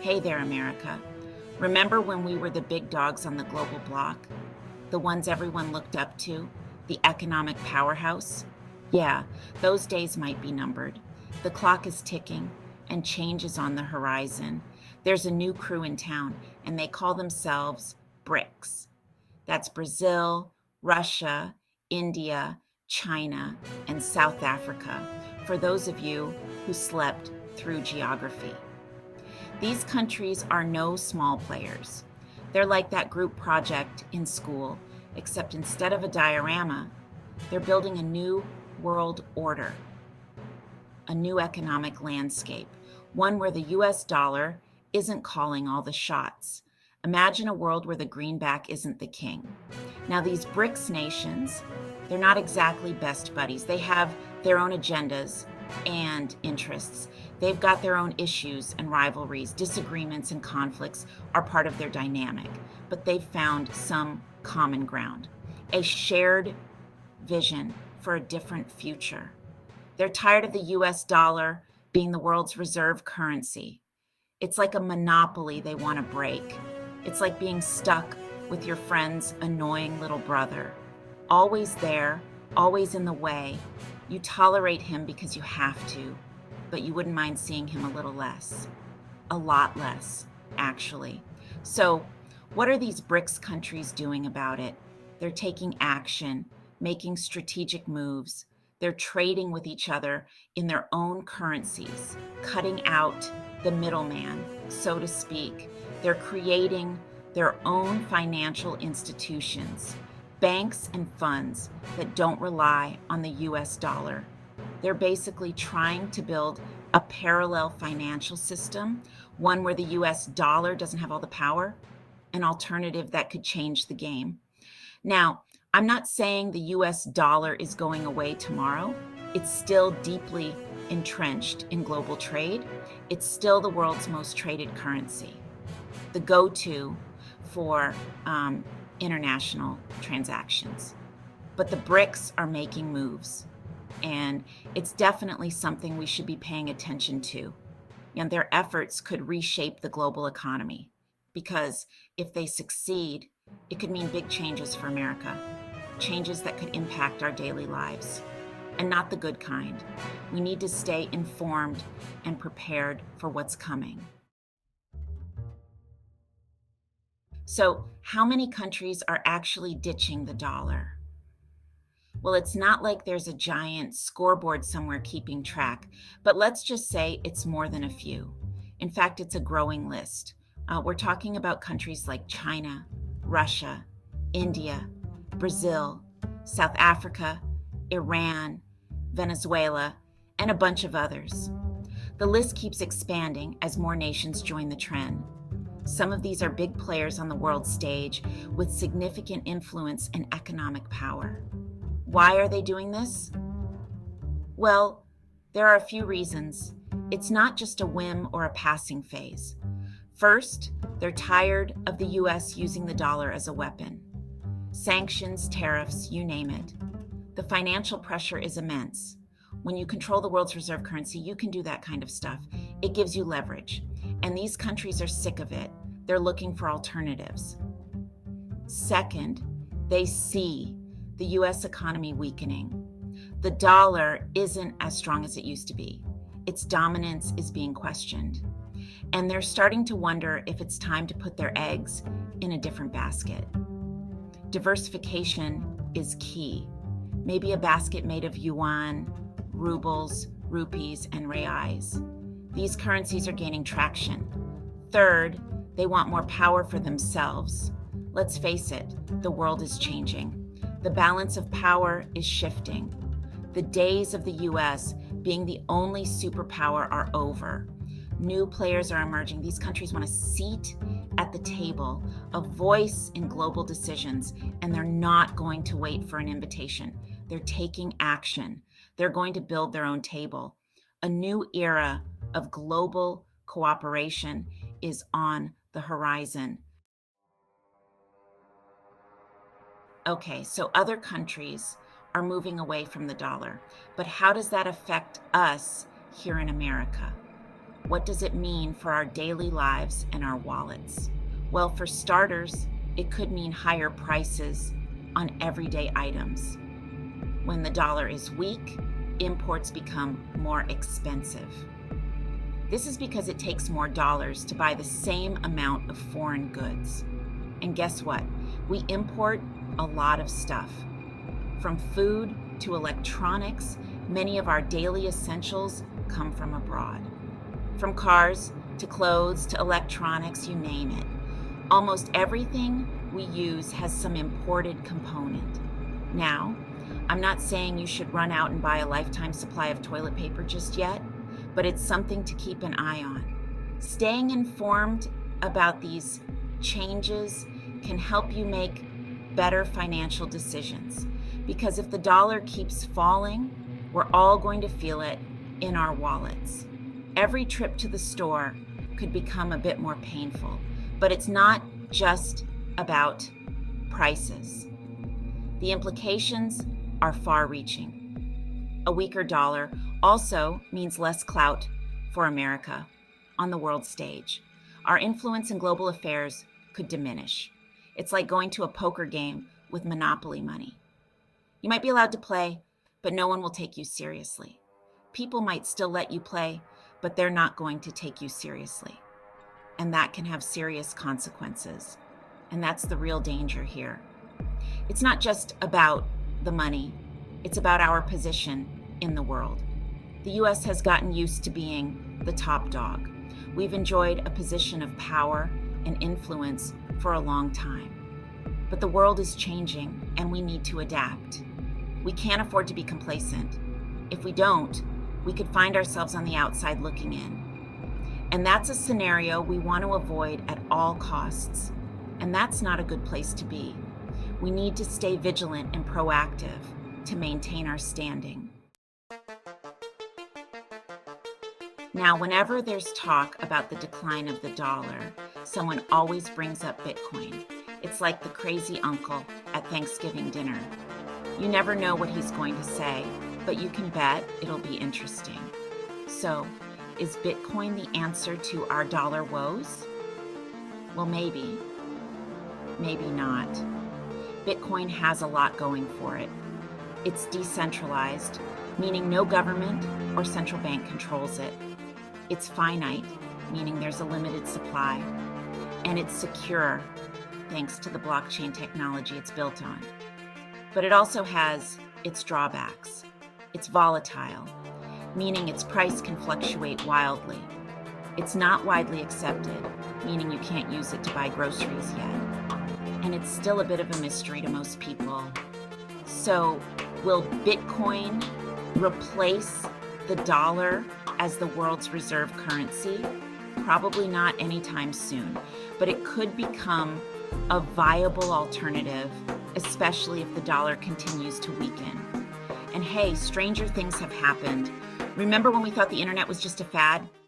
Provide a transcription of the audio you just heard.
Hey there, America. Remember when we were the big dogs on the global block? The ones everyone looked up to? The economic powerhouse? Yeah, those days might be numbered. The clock is ticking, and change is on the horizon. There's a new crew in town, and they call themselves BRICS. That's Brazil, Russia, India, China, and South Africa, for those of you who slept through geography. These countries are no small players. They're like that group project in school, except instead of a diorama, they're building a new world order, a new economic landscape, one where the US dollar isn't calling all the shots. Imagine a world where the greenback isn't the king. Now, these BRICS nations, they're not exactly best buddies. They have their own agendas and interests. They've got their own issues and rivalries. Disagreements and conflicts are part of their dynamic, but they've found some common ground, a shared vision for a different future. They're tired of the US dollar being the world's reserve currency. It's like a monopoly they want to break. It's like being stuck with your friend's annoying little brother. Always there, always in the way. You tolerate him because you have to, but you wouldn't mind seeing him a little less. A lot less, actually. So, what are these BRICS countries doing about it? They're taking action, making strategic moves. They're trading with each other in their own currencies, cutting out the middleman, so to speak. They're creating their own financial institutions, banks and funds that don't rely on the US dollar. They're basically trying to build a parallel financial system, one where the US dollar doesn't have all the power, an alternative that could change the game. Now, I'm not saying the US dollar is going away tomorrow. It's still deeply entrenched in global trade. It's still the world's most traded currency, the go-to for international transactions. But the BRICS are making moves, and it's definitely something we should be paying attention to. And their efforts could reshape the global economy, because if they succeed, it could mean big changes for America, changes that could impact our daily lives, and not the good kind. We need to stay informed and prepared for what's coming. So, how many countries are actually ditching the dollar? Well, it's not like there's a giant scoreboard somewhere keeping track, but let's just say it's more than a few. In fact, it's a growing list. We're talking about countries like China, Russia, India, Brazil, South Africa, Iran, Venezuela, and a bunch of others. The list keeps expanding as more nations join the trend. Some of these are big players on the world stage with significant influence and economic power. Why are they doing this? Well, there are a few reasons. It's not just a whim or a passing phase. First, they're tired of the US using the dollar as a weapon. Sanctions, tariffs, you name it. The financial pressure is immense. When you control the world's reserve currency, you can do that kind of stuff. It gives you leverage. And these countries are sick of it. They're looking for alternatives. Second, they see the US economy weakening. The dollar isn't as strong as it used to be. Its dominance is being questioned. And they're starting to wonder if it's time to put their eggs in a different basket. Diversification is key. Maybe a basket made of yuan, rubles, rupees, and reais. These currencies are gaining traction. Third, they want more power for themselves. Let's face it, the world is changing. The balance of power is shifting. The days of the US being the only superpower are over. New players are emerging. These countries want a seat at the table, a voice in global decisions, and they're not going to wait for an invitation. They're taking action. They're going to build their own table. A new era of global cooperation is on the horizon. Okay, so other countries are moving away from the dollar, but how does that affect us here in America? What does it mean for our daily lives and our wallets? Well, for starters, it could mean higher prices on everyday items. When the dollar is weak, imports become more expensive. This is because it takes more dollars to buy the same amount of foreign goods. And guess what? We import a lot of stuff. From food to electronics, many of our daily essentials come from abroad. From cars to clothes to electronics, you name it. Almost everything we use has some imported component. Now, I'm not saying you should run out and buy a lifetime supply of toilet paper just yet, but it's something to keep an eye on. Staying informed about these changes can help you make better financial decisions. Because if the dollar keeps falling, we're all going to feel it in our wallets. Every trip to the store could become a bit more painful, but it's not just about prices. The implications are far-reaching. A weaker dollar also means less clout for America on the world stage. Our influence in global affairs could diminish. It's like going to a poker game with monopoly money. You might be allowed to play, but no one will take you seriously. People might still let you play, but they're not going to take you seriously. And that can have serious consequences. And that's the real danger here. It's not just about the money, it's about our position in the world. The US has gotten used to being the top dog. We've enjoyed a position of power and influence for a long time. But the world is changing and we need to adapt. We can't afford to be complacent. If we don't, we could find ourselves on the outside looking in. And that's a scenario we want to avoid at all costs. And that's not a good place to be. We need to stay vigilant and proactive to maintain our standing. Now, whenever there's talk about the decline of the dollar, someone always brings up Bitcoin. It's like the crazy uncle at Thanksgiving dinner. You never know what he's going to say, but you can bet it'll be interesting. So, is Bitcoin the answer to our dollar woes? Well, maybe. Maybe not. Bitcoin has a lot going for it. It's decentralized, meaning no government or central bank controls it. It's finite, meaning there's a limited supply. And it's secure, thanks to the blockchain technology it's built on. But it also has its drawbacks. It's volatile, meaning its price can fluctuate wildly. It's not widely accepted, meaning you can't use it to buy groceries yet. And it's still a bit of a mystery to most people. So, will Bitcoin replace the dollar as the world's reserve currency? Probably not anytime soon, but it could become a viable alternative, especially if the dollar continues to weaken. And hey, stranger things have happened. Remember when we thought the internet was just a fad?